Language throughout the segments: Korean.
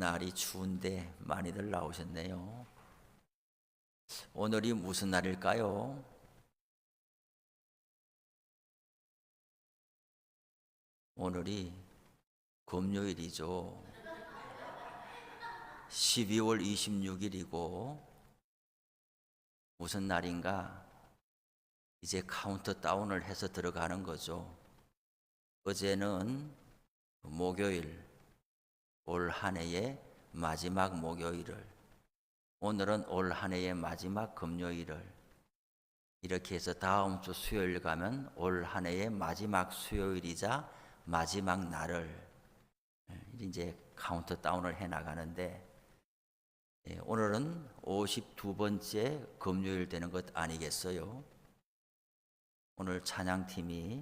날이 추운데 많이들 나오셨네요. 오늘이 무슨 날일까요? 오늘이 금요일이죠. 12월 26일이고 무슨 날인가? 이제 카운트다운을 해서 들어가는 거죠. 어제는 목요일, 올 한 해의 마지막 목요일을, 오늘은 올 한 해의 마지막 금요일을, 이렇게 해서 다음 주 수요일 가면 올 한 해의 마지막 수요일이자 마지막 날을 이제 카운트다운을 해 나가는데, 오늘은 52번째 금요일 되는 것 아니겠어요? 오늘 찬양팀이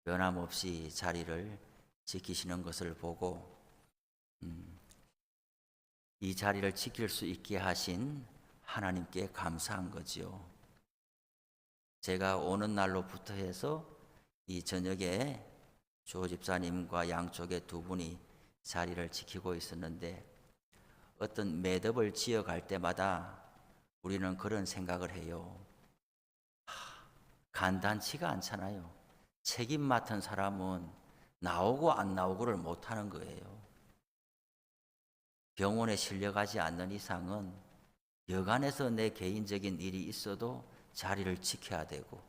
변함없이 자리를 지키시는 것을 보고 이 자리를 지킬 수 있게 하신 하나님께 감사한 거지요. 제가 오는 날로부터 해서 이 저녁에 조 집사님과 양쪽에 두 분이 자리를 지키고 있었는데, 어떤 매듭을 지어갈 때마다 우리는 그런 생각을 해요. 간단치가 않잖아요. 책임 맡은 사람은 나오고 안 나오고를 못하는 거예요. 병원에 실려가지 않는 이상은 여간에서 내 개인적인 일이 있어도 자리를 지켜야 되고,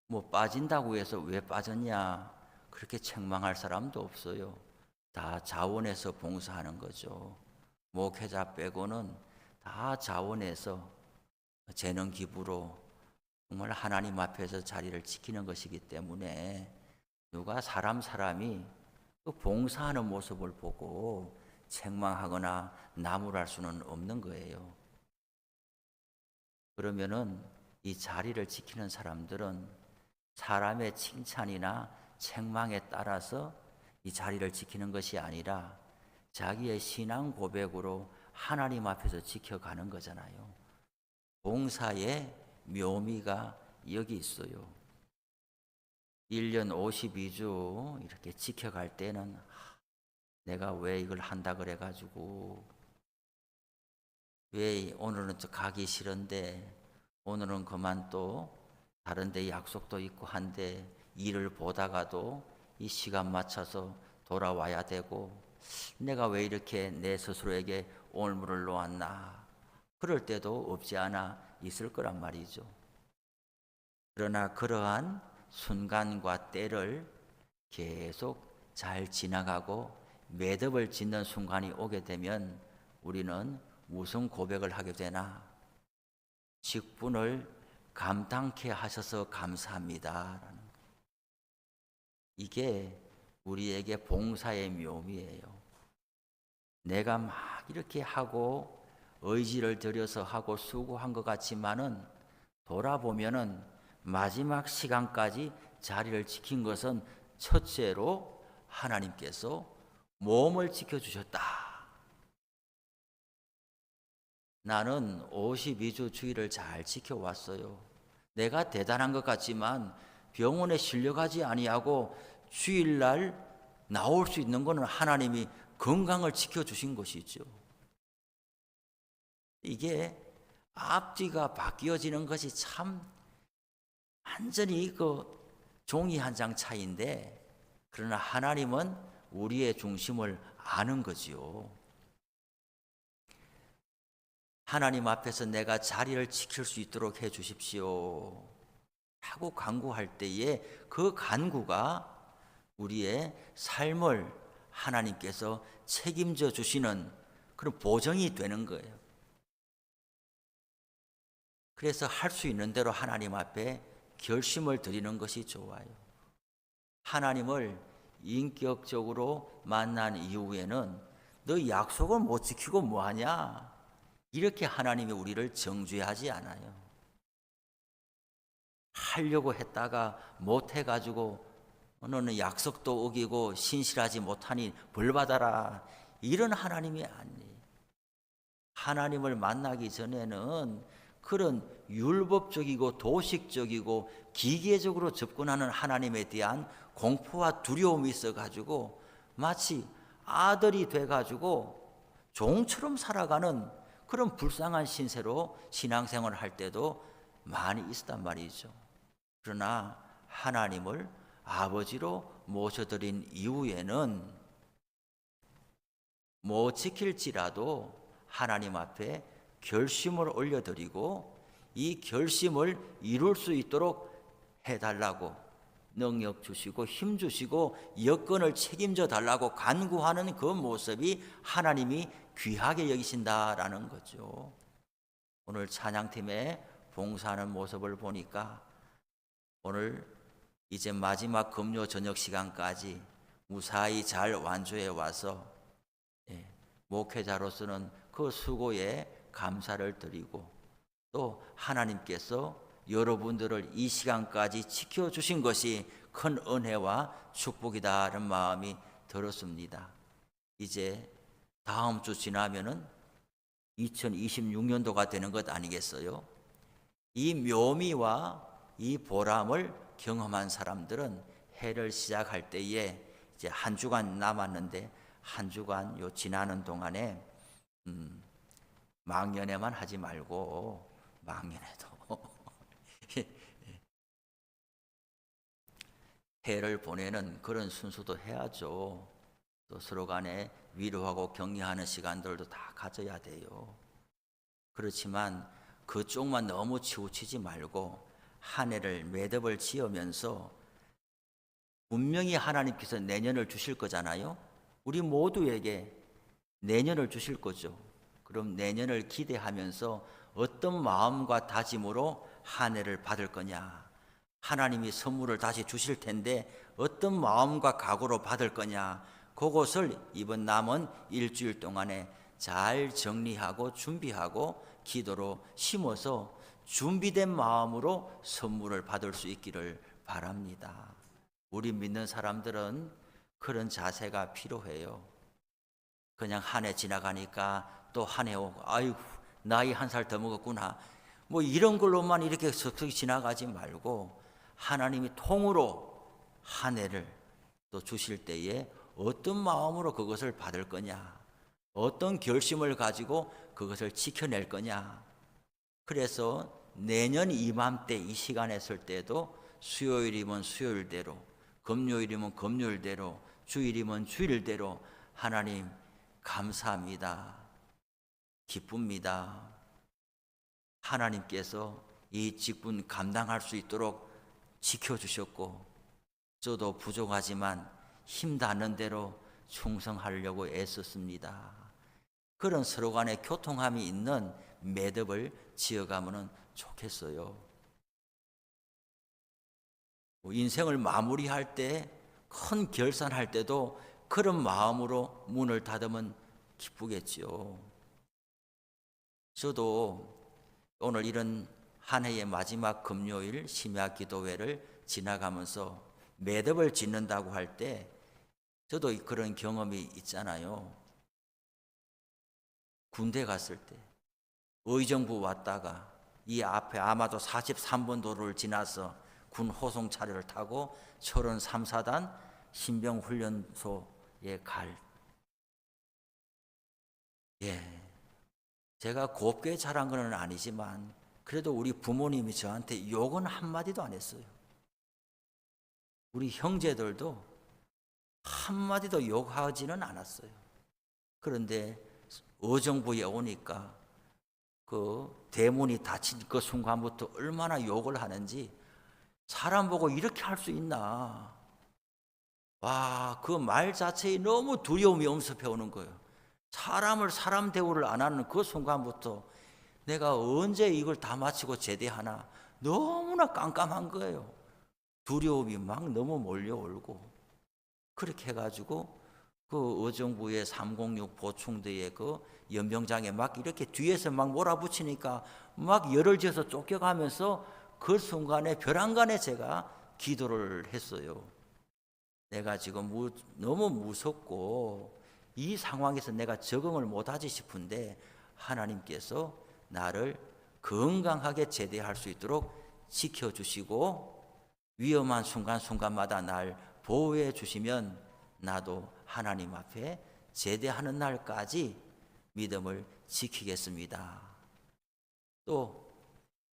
뭐 빠진다고 해서 왜 빠졌냐 그렇게 책망할 사람도 없어요. 다 자원해서 봉사하는 거죠. 목회자 빼고는 다 자원해서 재능 기부로 정말 하나님 앞에서 자리를 지키는 것이기 때문에 누가 사람이 그 봉사하는 모습을 보고 책망하거나 나무랄 수는 없는 거예요. 그러면은 이 자리를 지키는 사람들은 사람의 칭찬이나 책망에 따라서 이 자리를 지키는 것이 아니라 자기의 신앙 고백으로 하나님 앞에서 지켜가는 거잖아요. 봉사의 묘미가 여기 있어요. 1년 52주 이렇게 지켜갈 때는 내가 왜 이걸 한다 그래가지고, 왜 오늘은 또 가기 싫은데, 오늘은 그만 또 다른 데 약속도 있고 한데 일을 보다가도 이 시간 맞춰서 돌아와야 되고, 내가 왜 이렇게 내 스스로에게 올무를 놓았나, 그럴 때도 없지 않아 있을 거란 말이죠. 그러나 그러한 순간과 때를 계속 잘 지나가고 매듭을 짓는 순간이 오게 되면 우리는 무슨 고백을 하게 되나? 직분을 감당케 하셔서 감사합니다. 이게 우리에게 봉사의 묘미예요. 내가 막 이렇게 하고 의지를 들여서 하고 수고한 것 같지만은 돌아보면은 마지막 시간까지 자리를 지킨 것은 첫째로 하나님께서 몸을 지켜주셨다. 나는 52주 주일을 잘 지켜왔어요. 내가 대단한 것 같지만 병원에 실려가지 아니하고 주일날 나올 수 있는 것은 하나님이 건강을 지켜주신 것이죠. 이게 앞뒤가 바뀌어지는 것이 참 완전히 그 종이 한 장 차이인데, 그러나 하나님은 우리의 중심을 아는 거지요. 하나님 앞에서 내가 자리를 지킬 수 있도록 해 주십시오 하고 간구할 때에 그 간구가 우리의 삶을 하나님께서 책임져 주시는 그런 보정이 되는 거예요. 그래서 할 수 있는 대로 하나님 앞에 결심을 드리는 것이 좋아요. 하나님을 인격적으로 만난 이후에는 너 약속을 못 지키고 뭐하냐, 이렇게 하나님이 우리를 정죄하지 않아요. 하려고 했다가 못해가지고 너는 약속도 어기고 신실하지 못하니 벌받아라, 이런 하나님이 아니에요. 하나님을 만나기 전에는 그런 율법적이고 도식적이고 기계적으로 접근하는 하나님에 대한 공포와 두려움이 있어가지고 마치 아들이 돼가지고 종처럼 살아가는 그런 불쌍한 신세로 신앙생활을 할 때도 많이 있었단 말이죠. 그러나 하나님을 아버지로 모셔드린 이후에는 못 지킬지라도 하나님 앞에 결심을 올려드리고 이 결심을 이룰 수 있도록 해달라고 능력 주시고 힘 주시고 여건을 책임져 달라고 간구하는 그 모습이 하나님이 귀하게 여기신다라는 거죠. 오늘 찬양팀에 봉사하는 모습을 보니까 오늘 이제 마지막 금요 저녁 시간까지 무사히 잘 완주해 와서 목회자로서는 그 수고에 감사를 드리고 또 하나님께서 여러분들을 이 시간까지 지켜주신 것이 큰 은혜와 축복이다라는 마음이 들었습니다. 이제 다음 주 지나면은 2026년도가 되는 것 아니겠어요? 이 묘미와 이 보람을 경험한 사람들은 해를 시작할 때에 이제 한 주간 남았는데 한 주간 요 지나는 동안에 망연에만 하지 말고 망연해도 해를 보내는 그런 순수도 해야죠. 또 서로 간에 위로하고 격려하는 시간들도 다 가져야 돼요. 그렇지만 그쪽만 너무 치우치지 말고 한 해를 매듭을 지으면서 분명히 하나님께서 내년을 주실 거잖아요. 우리 모두에게 내년을 주실 거죠. 그럼 내년을 기대하면서 어떤 마음과 다짐으로 한 해를 받을 거냐, 하나님이 선물을 다시 주실 텐데 어떤 마음과 각오로 받을 거냐, 그것을 이번 남은 일주일 동안에 잘 정리하고 준비하고 기도로 심어서 준비된 마음으로 선물을 받을 수 있기를 바랍니다. 우리 믿는 사람들은 그런 자세가 필요해요. 그냥 한 해 지나가니까 또 한 해 오고 아이고 나이 한 살 더 먹었구나 뭐 이런 걸로만 이렇게 슥슥 지나가지 말고 하나님이 통으로 한 해를 또 주실 때에 어떤 마음으로 그것을 받을 거냐, 어떤 결심을 가지고 그것을 지켜낼 거냐. 그래서 내년 이맘때 이 시간에 설 때도 수요일이면 수요일대로, 금요일이면 금요일대로, 주일이면 주일대로 하나님 감사합니다. 기쁩니다. 하나님께서 이 직분 감당할 수 있도록 지켜주셨고 저도 부족하지만 힘 닿는 대로 충성하려고 애썼습니다. 그런 서로 간의 교통함이 있는 매듭을 지어가면 좋겠어요. 인생을 마무리할 때, 큰 결산할 때도 그런 마음으로 문을 닫으면 기쁘겠지요. 저도 오늘 이런 한 해의 마지막 금요일 심야 기도회를 지나가면서 매듭을 짓는다고 할 때 저도 그런 경험이 있잖아요. 군대 갔을 때 의정부 왔다가 이 앞에 아마도 43번 도로를 지나서 군 호송 차량을 타고 33, 4단 신병훈련소에 갈 제가 곱게 자란 건 아니지만 그래도 우리 부모님이 저한테 욕은 한마디도 안 했어요. 우리 형제들도 한마디도 욕하지는 않았어요. 그런데 의정부에 오니까 그 대문이 닫힌 그 순간부터 얼마나 욕을 하는지 사람 보고 이렇게 할 수 있나. 와, 그 말 자체에 너무 두려움이 엄습해 오는 거예요. 사람을 사람 대우를 안 하는 그 순간부터 내가 언제 이걸 다 마치고 제대하나 너무나 깜깜한 거예요. 두려움이 막 너무 몰려오고 그렇게 해가지고 그 의정부의 306 보충대의 그 연병장에 막 이렇게 뒤에서 막 몰아붙이니까 막 열을 지어서 쫓겨가면서 그 순간에 벼랑간에 제가 기도를 했어요. 내가 지금 너무 무섭고 이 상황에서 내가 적응을 못하지 싶은데 하나님께서 나를 건강하게 제대할 수 있도록 지켜주시고 위험한 순간순간마다 날 보호해 주시면 나도 하나님 앞에 제대하는 날까지 믿음을 지키겠습니다. 또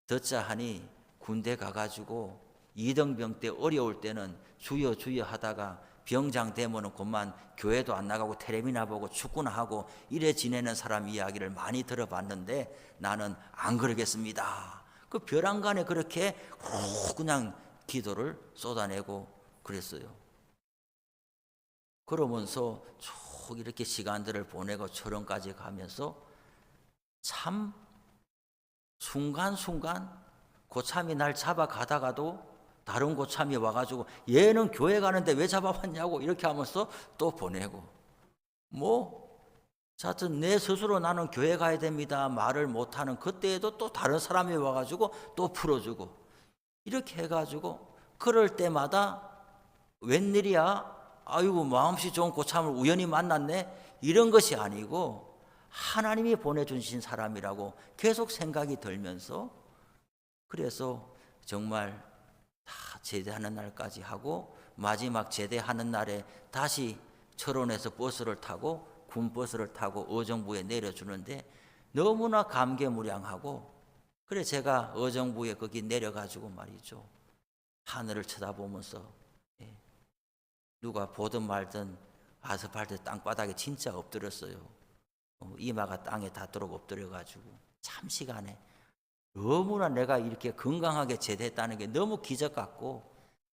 듣자 하니 군대 가가지고 이등병 때 어려울 때는 주여 주여 하다가 병장 되면은 그만 교회도 안 나가고 텔레비나 보고 축구나 하고 이래 지내는 사람 이야기를 많이 들어봤는데 나는 안 그러겠습니다. 그 벼랑간에 그렇게 그냥 기도를 쏟아내고 그랬어요. 그러면서 쭉 이렇게 시간들을 보내고 철원까지 가면서 참 순간순간 고참이 날 잡아가다가도 다른 고참이 와가지고 얘는 교회 가는데 왜 잡아왔냐고 이렇게 하면서 또 보내고 하여튼 내 스스로 나는 교회 가야 됩니다 말을 못하는 그때에도 또 다른 사람이 와가지고 또 풀어주고 이렇게 해가지고 그럴 때마다 웬일이야 아이고 마음씨 좋은 고참을 우연히 만났네 이런 것이 아니고 하나님이 보내주신 사람이라고 계속 생각이 들면서 그래서 정말 다 제대하는 날까지 하고 마지막 제대하는 날에 다시 철원에서 버스를 타고 군버스를 타고 의정부에 내려주는데 너무나 감개무량하고 그래 제가 의정부에 거기 내려가지고 말이죠 하늘을 쳐다보면서 누가 보든 말든 아스팔트 땅바닥에 진짜 엎드렸어요. 이마가 땅에 닿도록 엎드려가지고 참 시간에 너무나 내가 이렇게 건강하게 제대했다는 게 너무 기적 같고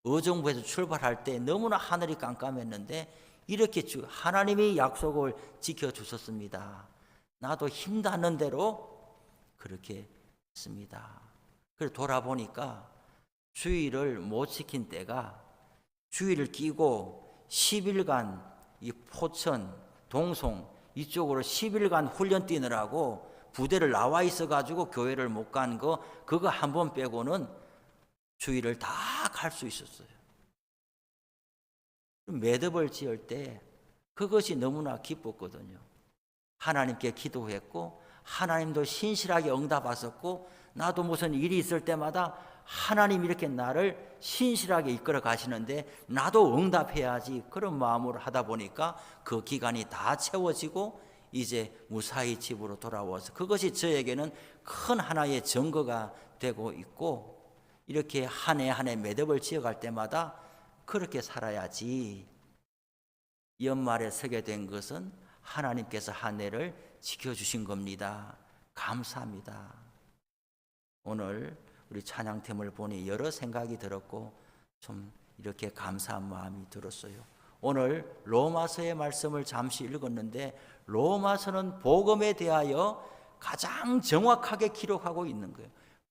의정부에서 출발할 때 너무나 하늘이 깜깜했는데 이렇게 하나님이 약속을 지켜주셨습니다. 나도 힘닿는 대로 그렇게 했습니다. 그래서 돌아보니까 주의를 못 지킨 때가 주의를 끼고 10일간 이 포천, 동송 이쪽으로 10일간 훈련 뛰느라고 부대를 나와 있어가지고 교회를 못 간 거 그거 한 번 빼고는 주일을 다 갈 수 있었어요. 매듭을 지을 때 그것이 너무나 기뻤거든요. 하나님께 기도했고 하나님도 신실하게 응답하셨고 나도 무슨 일이 있을 때마다 하나님 이렇게 나를 신실하게 이끌어 가시는데 나도 응답해야지 그런 마음으로 하다 보니까 그 기간이 다 채워지고 이제 무사히 집으로 돌아와서 그것이 저에게는 큰 하나의 증거가 되고 있고 이렇게 한 해 한 해 매듭을 지어갈 때마다 그렇게 살아야지 연말에 서게 된 것은 하나님께서 한 해를 지켜주신 겁니다. 감사합니다. 오늘 우리 찬양팀을 보니 여러 생각이 들었고 좀 이렇게 감사한 마음이 들었어요. 오늘 로마서의 말씀을 잠시 읽었는데 로마서는 복음에 대하여 가장 정확하게 기록하고 있는 거예요.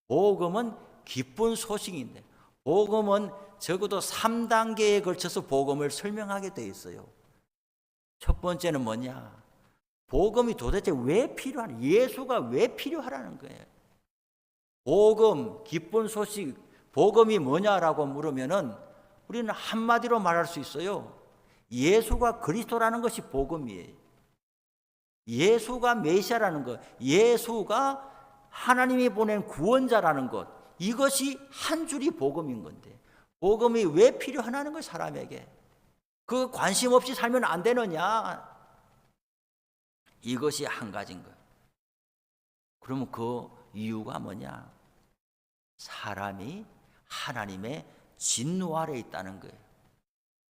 복음은 기쁜 소식인데 복음은 적어도 3단계에 걸쳐서 복음을 설명하게 되어 있어요. 첫 번째는 뭐냐? 복음이 도대체 왜 필요하냐? 예수가 왜 필요하라는 거예요. 복음, 기쁜 소식, 복음이 뭐냐라고 물으면은 우리는 한마디로 말할 수 있어요. 예수가 그리스도라는 것이 복음이에요. 예수가 메시아라는 것, 예수가 하나님이 보낸 구원자라는 것, 이것이 한 줄이 복음인 건데 복음이 왜 필요하냐는 거예요. 사람에게. 그 관심 없이 살면 안 되느냐? 이것이 한 가지인 거예요. 그러면 그 이유가 뭐냐? 사람이 하나님의 진노 아래 있다는 거예요.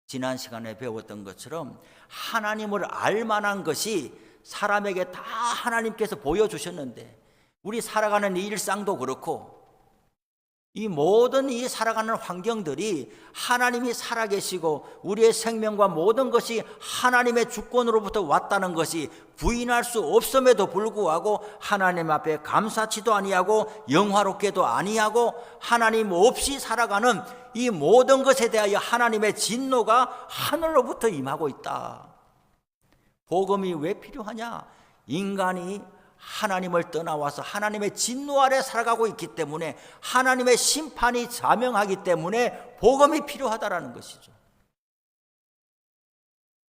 지난 시간에 배웠던 것처럼 하나님을 알만한 것이 사람에게 다 하나님께서 보여주셨는데 우리 살아가는 이 일상도 그렇고 이 모든 이 살아가는 환경들이 하나님이 살아계시고 우리의 생명과 모든 것이 하나님의 주권으로부터 왔다는 것이 부인할 수 없음에도 불구하고 하나님 앞에 감사치도 아니하고 영화롭게도 아니하고 하나님 없이 살아가는 이 모든 것에 대하여 하나님의 진노가 하늘로부터 임하고 있다. 복음이 왜 필요하냐? 인간이 하나님을 떠나와서 하나님의 진노 아래 살아가고 있기 때문에 하나님의 심판이 자명하기 때문에 복음이 필요하다라는 것이죠.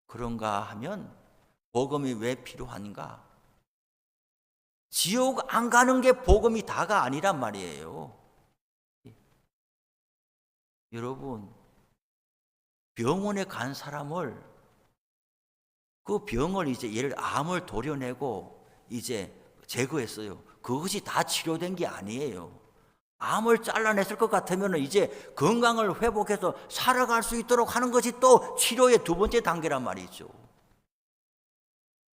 그런가 하면 복음이 왜 필요한가? 지옥 안 가는 게 복음이 다가 아니란 말이에요. 여러분, 병원에 간 사람을 그 병을 이제 얘를 암을 도려내고 이제 제거했어요. 그것이 다 치료된 게 아니에요. 암을 잘라냈을 것 같으면 이제 건강을 회복해서 살아갈 수 있도록 하는 것이 또 치료의 두 번째 단계란 말이죠.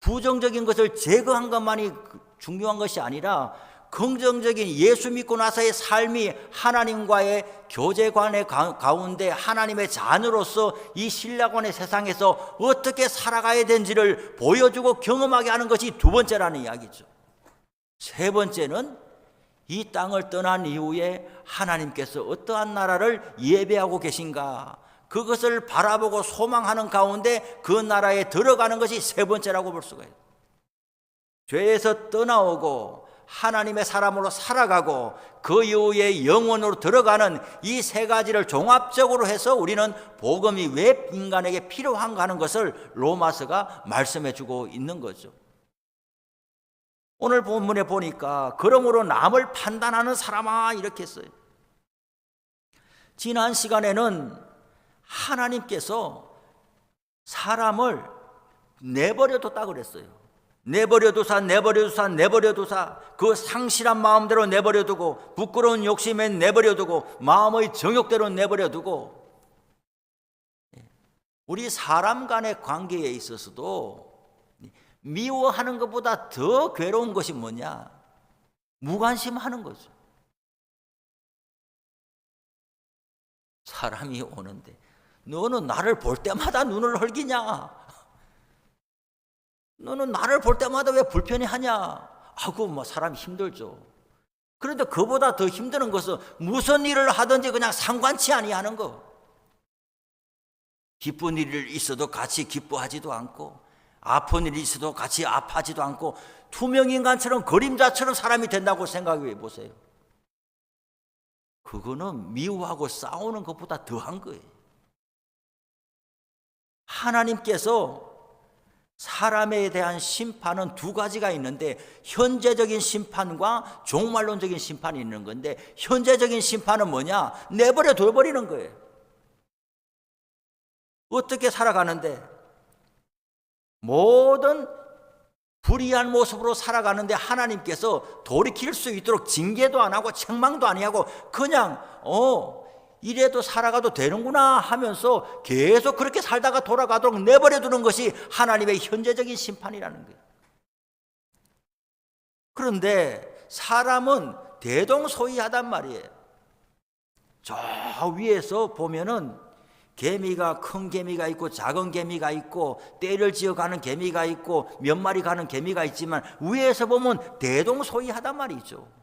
부정적인 것을 제거한 것만이 중요한 것이 아니라 긍정적인 예수 믿고 나서의 삶이 하나님과의 교제관의 가운데 하나님의 자녀로서 이 신라관의 세상에서 어떻게 살아가야 되는지를 보여주고 경험하게 하는 것이 두 번째라는 이야기죠. 세 번째는 이 땅을 떠난 이후에 하나님께서 어떠한 나라를 예배하고 계신가, 그것을 바라보고 소망하는 가운데 그 나라에 들어가는 것이 세 번째라고 볼 수가 있어요. 죄에서 떠나오고 하나님의 사람으로 살아가고 그 이후에 영원으로 들어가는 이 세 가지를 종합적으로 해서 우리는 복음이 왜 인간에게 필요한가 하는 것을 로마서가 말씀해 주고 있는 거죠. 오늘 본문에 보니까 그러므로 남을 판단하는 사람아 이렇게 했어요. 지난 시간에는 하나님께서 사람을 내버려뒀다 그랬어요. 내버려두사 그 상실한 마음대로 내버려두고 부끄러운 욕심에 내버려두고 마음의 정욕대로 내버려두고, 우리 사람 간의 관계에 있어서도 미워하는 것보다 더 괴로운 것이 뭐냐? 무관심하는 거죠. 사람이 오는데 너는 나를 볼 때마다 눈을 흘기냐? 너는 나를 볼 때마다 왜 불편해하냐? 하고 뭐 사람이 힘들죠. 그런데 그보다 더 힘드는 것은 무슨 일을 하든지 그냥 상관치 아니하는 거. 기쁜 일이 있어도 같이 기뻐하지도 않고 아픈 일이 있어도 같이 아파하지도 않고 투명인간처럼 그림자처럼 사람이 된다고 생각해 보세요. 그거는 미워하고 싸우는 것보다 더한 거예요. 하나님께서 사람에 대한 심판은 두 가지가 있는데 현재적인 심판과 종말론적인 심판이 있는 건데, 현재적인 심판은 뭐냐? 내버려 둬버리는 거예요. 어떻게 살아가는데 모든 불의한 모습으로 살아가는데 하나님께서 돌이킬 수 있도록 징계도 안 하고 책망도 안 하고 그냥 이래도 살아가도 되는구나 하면서 계속 그렇게 살다가 돌아가도록 내버려 두는 것이 하나님의 현재적인 심판이라는 거예요. 그런데 사람은 대동소이하단 말이에요. 저 위에서 보면은 개미가, 큰 개미가 있고 작은 개미가 있고 떼를 지어가는 개미가 있고 몇 마리 가는 개미가 있지만 위에서 보면 대동소이하단 말이죠.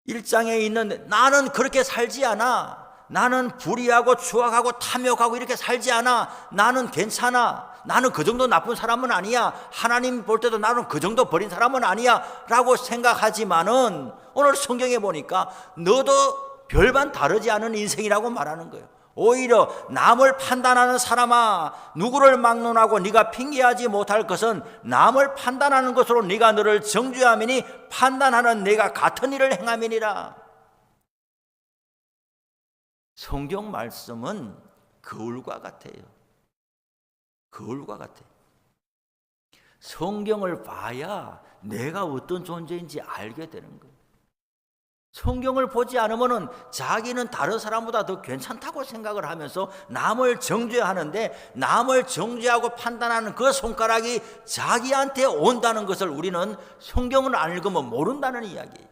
1장에 있는 나는 그렇게 살지 않아. 나는 불의하고 추악하고 탐욕하고 이렇게 살지 않아. 나는 괜찮아. 나는 그 정도 나쁜 사람은 아니야. 하나님 볼 때도 나는 그 정도 버린 사람은 아니야 라고 생각하지만은 오늘 성경에 보니까 너도 별반 다르지 않은 인생이라고 말하는 거예요. 오히려 남을 판단하는 사람아, 누구를 막론하고 네가 핑계하지 못할 것은 남을 판단하는 것으로 네가 너를 정죄함이니 판단하는 네가 같은 일을 행함이니라. 성경 말씀은 거울과 같아요. 거울과 같아요. 성경을 봐야 내가 어떤 존재인지 알게 되는 거예요. 성경을 보지 않으면 자기는 다른 사람보다 더 괜찮다고 생각을 하면서 남을 정죄하는데, 남을 정죄하고 판단하는 그 손가락이 자기한테 온다는 것을 우리는 성경을 안 읽으면 모른다는 이야기예요.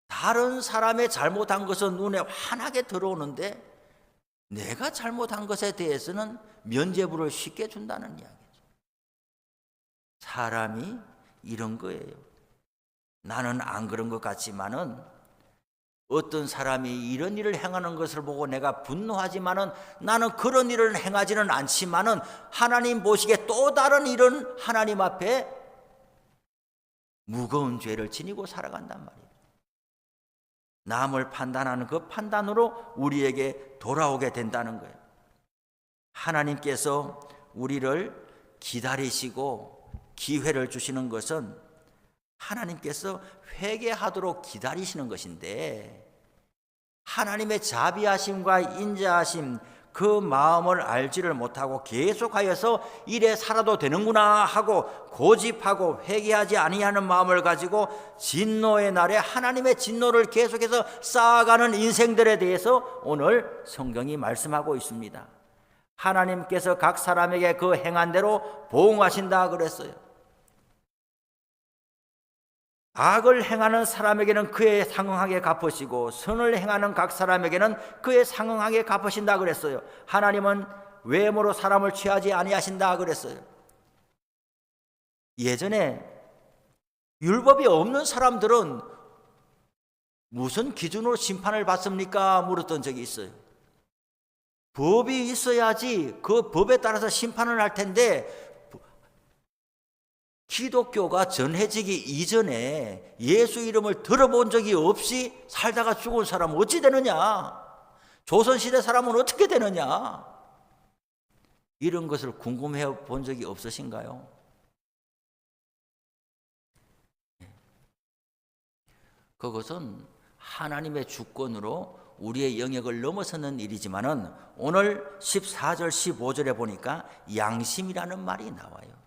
다른 사람의 잘못한 것은 눈에 환하게 들어오는데 내가 잘못한 것에 대해서는 면죄부를 쉽게 준다는 이야기죠. 사람이 이런 거예요. 나는 안 그런 것 같지만은 어떤 사람이 이런 일을 행하는 것을 보고 내가 분노하지만은 나는 그런 일을 행하지는 않지만은 하나님 보시기에 또 다른 일은 하나님 앞에 무거운 죄를 지니고 살아간단 말이에요. 남을 판단하는 그 판단으로 우리에게 돌아오게 된다는 거예요. 하나님께서 우리를 기다리시고 기회를 주시는 것은 하나님께서 회개하도록 기다리시는 것인데, 하나님의 자비하심과 인자하심, 그 마음을 알지를 못하고 계속하여서 이래 살아도 되는구나 하고 고집하고 회개하지 아니하는 마음을 가지고 진노의 날에 하나님의 진노를 계속해서 쌓아가는 인생들에 대해서 오늘 성경이 말씀하고 있습니다. 하나님께서 각 사람에게 그 행한 대로 보응하신다 그랬어요. 악을 행하는 사람에게는 그에 상응하게 갚으시고 선을 행하는 각 사람에게는 그에 상응하게 갚으신다 그랬어요. 하나님은 외모로 사람을 취하지 아니하신다 그랬어요. 예전에 율법이 없는 사람들은 무슨 기준으로 심판을 받습니까? 물었던 적이 있어요. 법이 있어야지 그 법에 따라서 심판을 할 텐데, 기독교가 전해지기 이전에 예수 이름을 들어본 적이 없이 살다가 죽은 사람은 어찌 되느냐? 조선시대 사람은 어떻게 되느냐? 이런 것을 궁금해 본 적이 없으신가요? 그것은 하나님의 주권으로 우리의 영역을 넘어서는 일이지만은 오늘 14절 15절에 보니까 양심이라는 말이 나와요.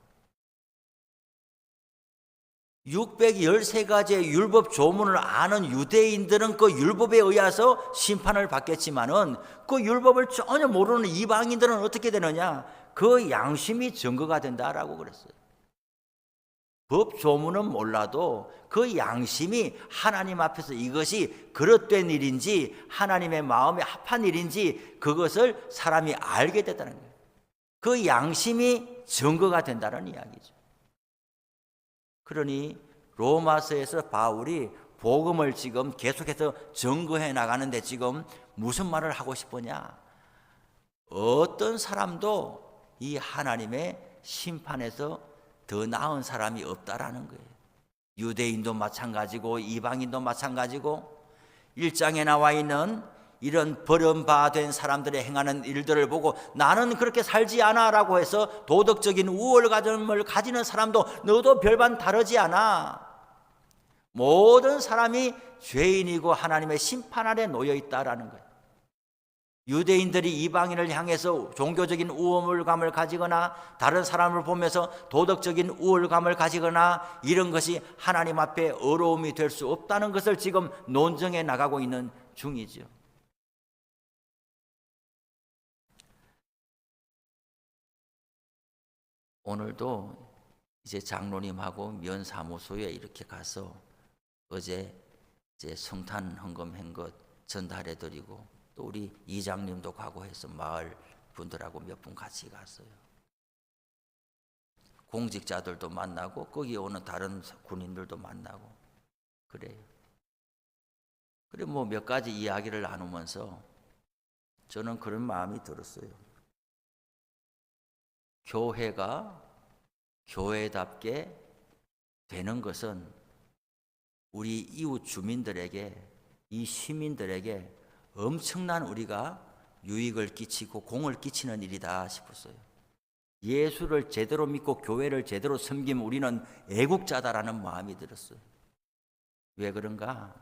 613가지의 율법 조문을 아는 유대인들은 그 율법에 의해서 심판을 받겠지만은 그 율법을 전혀 모르는 이방인들은 어떻게 되느냐? 그 양심이 증거가 된다라고 그랬어요. 법 조문은 몰라도 그 양심이 하나님 앞에서 이것이 그릇된 일인지 하나님의 마음에 합한 일인지 그것을 사람이 알게 됐다는 거예요. 그 양심이 증거가 된다는 이야기죠. 그러니 로마서에서 바울이 복음을 지금 계속해서 증거해 나가는데 지금 무슨 말을 하고 싶으냐? 어떤 사람도 이 하나님의 심판에서 더 나은 사람이 없다라는 거예요. 유대인도 마찬가지고 이방인도 마찬가지고 1장에 나와 있는 이런 버림받은 사람들의 행하는 일들을 보고 나는 그렇게 살지 않아 라고 해서 도덕적인 우월감을 가지는 사람도 너도 별반 다르지 않아. 모든 사람이 죄인이고 하나님의 심판 아래 놓여 있다라는 거예요. 유대인들이 이방인을 향해서 종교적인 우월감을 가지거나 다른 사람을 보면서 도덕적인 우월감을 가지거나 이런 것이 하나님 앞에 어려움이 될 수 없다는 것을 지금 논증해 나가고 있는 중이죠. 오늘도 이제 장로님하고 면사무소에 이렇게 가서 어제 이제 성탄 헌금한 것 전달해 드리고 또 우리 이장님도 가고 해서 마을 분들하고 몇 분 같이 갔어요. 공직자들도 만나고 거기 오는 다른 군인들도 만나고 그래요. 그래 뭐 몇 가지 이야기를 나누면서 저는 그런 마음이 들었어요. 교회가 교회답게 되는 것은 우리 이웃 주민들에게, 이 시민들에게 엄청난 우리가 유익을 끼치고 공을 끼치는 일이다 싶었어요. 예수를 제대로 믿고 교회를 제대로 섬기면 우리는 애국자다라는 마음이 들었어요. 왜 그런가?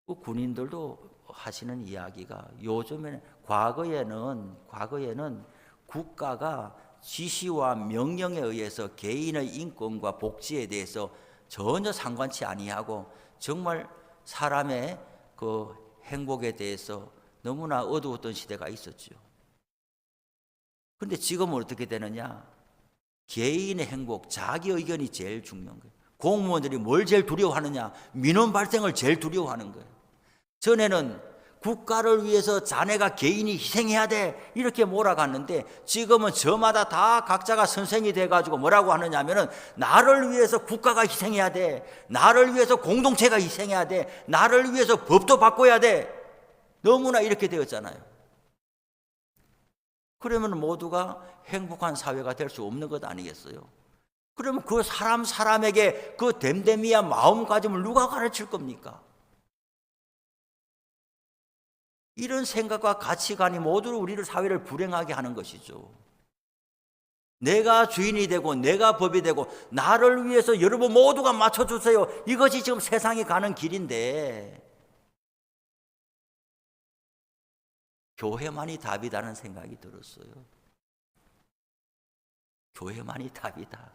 그 군인들도 하시는 이야기가 요즘에는 과거에는 국가가 지시와 명령에 의해서 개인의 인권과 복지에 대해서 전혀 상관치 아니하고 정말 사람의 그 행복에 대해서 너무나 어두웠던 시대가 있었죠. 그런데 지금은 어떻게 되느냐? 개인의 행복, 자기 의견이 제일 중요한 거예요. 공무원들이 뭘 제일 두려워하느냐? 민원 발생을 제일 두려워하는 거예요. 전에는 국가를 위해서 자네가 개인이 희생해야 돼 이렇게 몰아갔는데 지금은 저마다 다 각자가 선생이 돼가지고 뭐라고 하느냐 하면은 나를 위해서 국가가 희생해야 돼, 나를 위해서 공동체가 희생해야 돼, 나를 위해서 법도 바꿔야 돼. 너무나 이렇게 되었잖아요. 그러면 모두가 행복한 사회가 될 수 없는 것 아니겠어요? 그러면 그 사람에게 그 됨됨이한 마음가짐을 누가 가르칠 겁니까? 이런 생각과 가치관이 모두 우리를 사회를 불행하게 하는 것이죠. 내가 주인이 되고 내가 법이 되고 나를 위해서 여러분 모두가 맞춰주세요. 이것이 지금 세상이 가는 길인데 교회만이 답이다는 생각이 들었어요. 교회만이 답이다.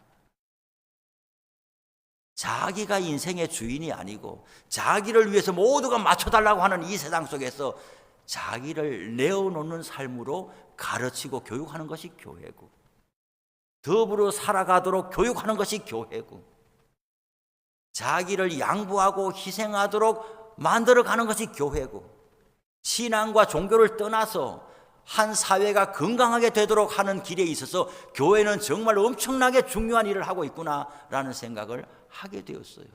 자기가 인생의 주인이 아니고 자기를 위해서 모두가 맞춰달라고 하는 이 세상 속에서 자기를 내어놓는 삶으로 가르치고 교육하는 것이 교회고, 더불어 살아가도록 교육하는 것이 교회고, 자기를 양보하고 희생하도록 만들어가는 것이 교회고, 신앙과 종교를 떠나서 한 사회가 건강하게 되도록 하는 길에 있어서 교회는 정말 엄청나게 중요한 일을 하고 있구나라는 생각을 하게 되었어요.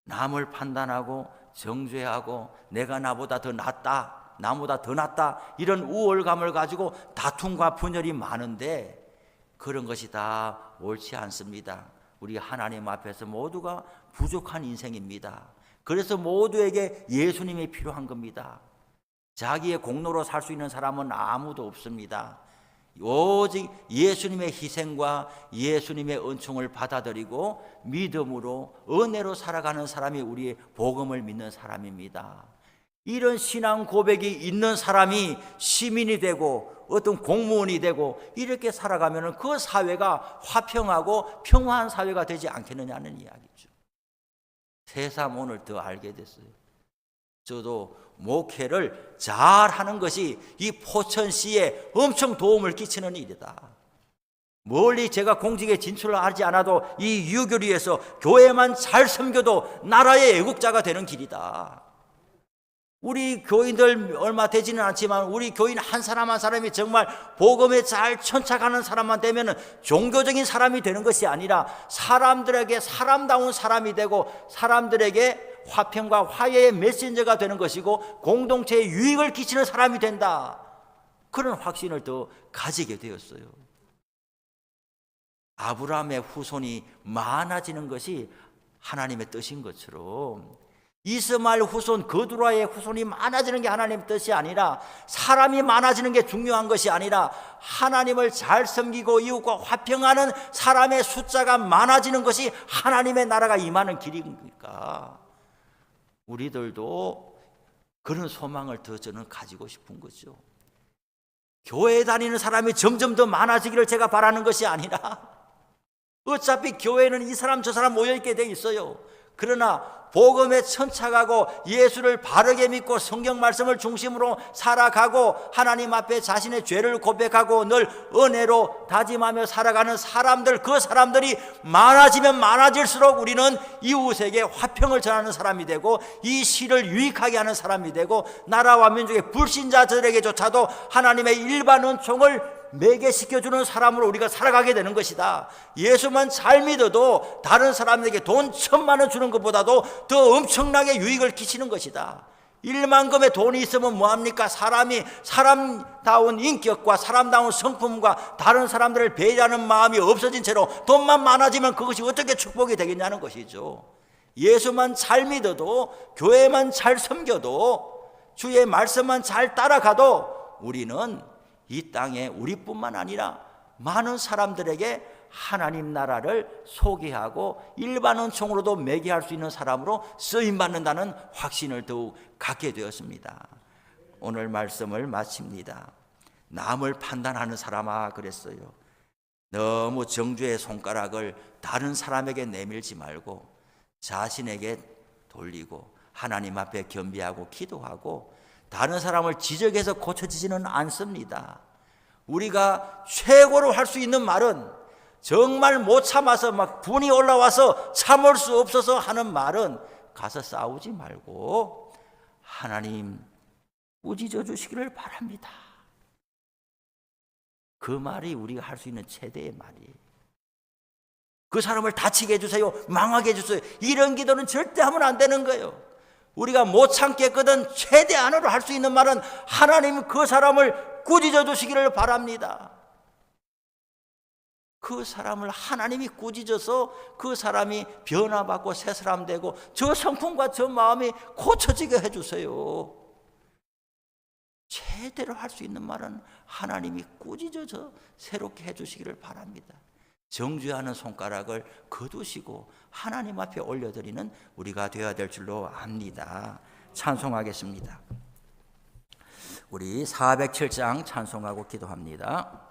남을 판단하고 정죄하고 내가 나보다 더 낫다, 나보다 더 낫다, 이런 우월감을 가지고 다툼과 분열이 많은데 그런 것이 다 옳지 않습니다. 우리 하나님 앞에서 모두가 부족한 인생입니다. 그래서 모두에게 예수님이 필요한 겁니다. 자기의 공로로 살 수 있는 사람은 아무도 없습니다. 오직 예수님의 희생과 예수님의 은총을 받아들이고 믿음으로 은혜로 살아가는 사람이 우리의 복음을 믿는 사람입니다. 이런 신앙 고백이 있는 사람이 시민이 되고 어떤 공무원이 되고 이렇게 살아가면 그 사회가 화평하고 평화한 사회가 되지 않겠느냐는 이야기죠. 새삼 오늘 더 알게 됐어요. 저도 목회를 잘하는 것이 이 포천시에 엄청 도움을 끼치는 일이다. 멀리 제가 공직에 진출을 하지 않아도 이 유교리에서 교회만 잘 섬겨도 나라의 애국자가 되는 길이다. 우리 교인들 얼마 되지는 않지만 우리 교인 한 사람 한 사람이 정말 복음에 잘 천착하는 사람만 되면 종교적인 사람이 되는 것이 아니라 사람들에게 사람다운 사람이 되고 사람들에게 화평과 화해의 메신저가 되는 것이고 공동체에 유익을 끼치는 사람이 된다. 그런 확신을 더 가지게 되었어요. 아브라함의 후손이 많아지는 것이 하나님의 뜻인 것처럼 이스마엘 후손, 거두라의 후손이 많아지는 게 하나님의 뜻이 아니라 사람이 많아지는 게 중요한 것이 아니라 하나님을 잘 섬기고 이웃과 화평하는 사람의 숫자가 많아지는 것이 하나님의 나라가 임하는 길이니까 우리들도 그런 소망을 더 저는 가지고 싶은 거죠. 교회에 다니는 사람이 점점 더 많아지기를 제가 바라는 것이 아니라 어차피 교회는 이 사람 저 사람 모여있게 돼 있어요. 그러나 복음에 천착하고 예수를 바르게 믿고 성경 말씀을 중심으로 살아가고 하나님 앞에 자신의 죄를 고백하고 늘 은혜로 다짐하며 살아가는 사람들, 그 사람들이 많아지면 많아질수록 우리는 이웃에게 화평을 전하는 사람이 되고 이 시를 유익하게 하는 사람이 되고 나라와 민족의 불신자들에게조차도 하나님의 일반 은총을 매개시켜주는 사람으로 우리가 살아가게 되는 것이다. 예수만 잘 믿어도 다른 사람에게 돈 1,000만 원 주는 것보다도 더 엄청나게 유익을 끼치는 것이다. 1만금의 돈이 있으면 뭐합니까? 사람이 사람다운 인격과 사람다운 성품과 다른 사람들을 배려하는 마음이 없어진 채로 돈만 많아지면 그것이 어떻게 축복이 되겠냐는 것이죠. 예수만 잘 믿어도 교회만 잘 섬겨도 주의 말씀만 잘 따라가도 우리는 이 땅에 우리뿐만 아니라 많은 사람들에게 하나님 나라를 소개하고 일반 은총으로도 매개할 수 있는 사람으로 쓰임받는다는 확신을 더욱 갖게 되었습니다. 오늘 말씀을 마칩니다. 남을 판단하는 사람아 그랬어요. 너무 정죄의 손가락을 다른 사람에게 내밀지 말고 자신에게 돌리고 하나님 앞에 겸비하고 기도하고 다른 사람을 지적해서 고쳐지지는 않습니다. 우리가 최고로 할 수 있는 말은 정말 못 참아서 막 분이 올라와서 참을 수 없어서 하는 말은 가서 싸우지 말고 하나님 꾸짖어 주시기를 바랍니다. 그 말이 우리가 할 수 있는 최대의 말이에요. 그 사람을 다치게 해주세요, 망하게 해주세요, 이런 기도는 절대 하면 안 되는 거예요. 우리가 못 참겠거든 최대한으로 할 수 있는 말은 하나님 그 사람을 꾸짖어 주시기를 바랍니다. 그 사람을 하나님이 꾸짖어서 그 사람이 변화받고 새 사람 되고 저 성품과 저 마음이 고쳐지게 해주세요. 제대로 할 수 있는 말은 하나님이 꾸짖어서 새롭게 해주시기를 바랍니다. 정죄하는 손가락을 거두시고 하나님 앞에 올려드리는 우리가 되어야 될 줄로 압니다. 찬송하겠습니다. 우리 407장 찬송하고 기도합니다.